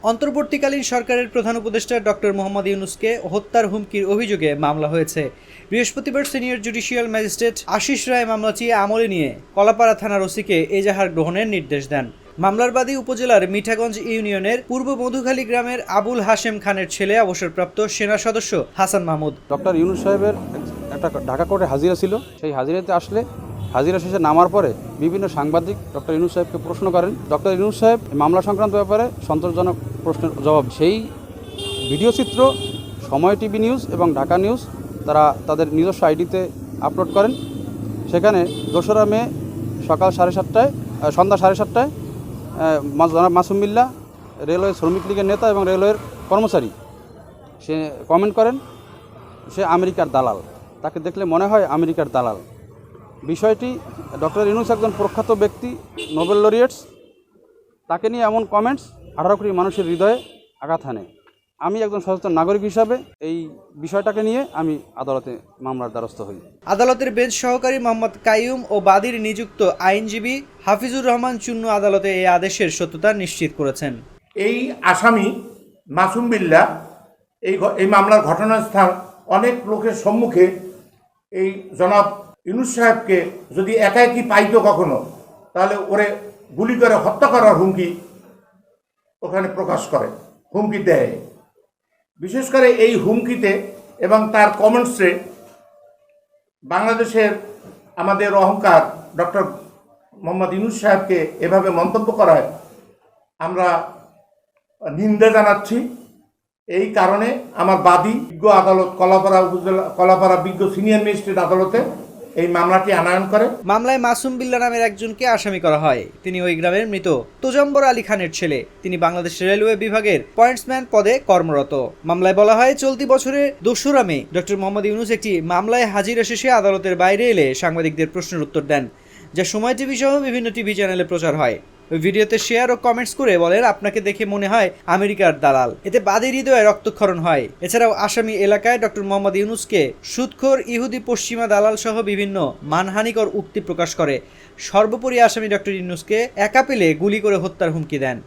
অন্তর্বর্তীকালীন সরকারের প্রধান উপদেষ্টা ডক্টর মোহাম্মদ ইউনূসকে হত্যার হুমকির অভিযোগে মামলা হয়েছে। বৃহস্পতিবার সিনিয়র জুডিশিয়াল ম্যাজিস্ট্রেট আশিস রায় মামলাটি আমলে নিয়ে কলাপাড়া থানার ওসিকে এজাহার গ্রহণের নির্দেশ দেন। মামলার বাদী উপজেলার মিঠাগঞ্জ ইউনিয়নের পূর্ব মধুখালী গ্রামের আবুল হাশেম খানের ছেলে অবসরপ্রাপ্ত সেনা সদস্য হাসান মাহমুদ। ডক্টর ইউনূস সাহেবের একটা ঢাকা কোর্টে হাজিরা ছিল। সেই হাজিরাতে আসলে হাজিরা শেষে নামার পরে বিভিন্ন সাংবাদিক ডক্টর ইউনূস সাহেবকে প্রশ্ন করেন। ডক্টর ইউনূস সাহেব মামলা সংক্রান্ত ব্যাপারে সন্তোষজনক প্রশ্নের জবাব। সেই ভিডিও চিত্র সময় টিভি নিউজ এবং ঢাকা নিউজ তারা তাদের নিজস্ব আইডিতে আপলোড করেন। সেখানে 2রা মে সকাল 7:30টায় সন্ধ্যা 7:30টায় জনাব মাসুম বিল্লাহ, রেলওয়ে শ্রমিক লীগের নেতা এবং রেলওয়ের কর্মচারী, সে কমেন্ট করেন সে আমেরিকার দালাল, তাকে দেখলে মনে হয় আমেরিকার দালাল। বিষয়টি ডক্টর ইউনূস একজন প্রখ্যাত ব্যক্তি, নোবেল লরিয়েটস, তাকে নিয়ে এমন কমেন্টস 18 কোটি মানুষের হৃদয়ে আঘাত হানে। আমি একজন সচেতন নাগরিক হিসাবে এই বিষয়টাকে নিয়ে আমি আদালতে মামলার দ্বারস্থ হই। আদালতের বেঞ্চ সহকারী মোহাম্মদ কাইয়ুম ও বাদীর নিযুক্ত আইনজীবী হাফিজুর রহমান চুন্নু আদালতে এই আদেশের সত্যতা নিশ্চিত করেছেন। এই আসামি মাসুম বিল্লাহ এই মামলার ঘটনাস্থল অনেক লোকের সম্মুখে এই জনাব ইউনূস সাহেবকে যদি একাকি পাইতো কখনো, তাহলে ওরে গুলি করে হত্যা করার হুমকি ওখানে প্রকাশ করে, হুমকি দেয়। বিশেষ করে এই হুমকিতে এবং তার কমেন্টসে বাংলাদেশের আমাদের অহংকার ডক্টর মোহাম্মদ ইউনূস সাহেবকে এভাবে মন্তব্য করায় আমরা নিন্দা জানাচ্ছি। এই কারণে আমার বাদী বিজ্ঞ আদালত কলাপাড়া বিজ্ঞ সিনিয়র ম্যাজিস্ট্রেট আদালতে এই মামলাটি আনয়ন করে। মামলায় মাসুম বিল্লাহ নামের একজনকে আসামি করা হয়। তিনি ওই গ্রামের মৃত তোজম্বর আলী খানের ছেলে। তিনি বাংলাদেশ রেলওয়ে বিভাগের পয়েন্টসম্যান পদে কর্মরত। মামলায় বলা হয়, চলতি বছরের 2রা মে ডক্টর মোহাম্মদ ইউনূস একটি মামলায় হাজিরা শেষে আদালতের বাইরে এলে সাংবাদিকদের প্রশ্নের উত্তর দেন, যা সময় টিভি সহ বিভিন্ন টিভি চ্যানেলে প্রচার হয়। ওই ভিডিওতে শেয়ার ও কমেন্টস করে বলেন, আপনাকে দেখে মনে হয় আমেরিকার দালাল। এতে বাদীর হৃদয়ে রক্তক্ষরণ হয়। এছাড়াও আসামি এলাকায় ডক্টর মোহাম্মদ ইউনূসকে সুদখোর, ইহুদি, পশ্চিমা দালাল সহ বিভিন্ন মানহানিকর উক্তি প্রকাশ করে। সর্বোপরি আসামি ডক্টর ইউনূসকে একা পেলে গুলি করে হত্যার হুমকি দেন।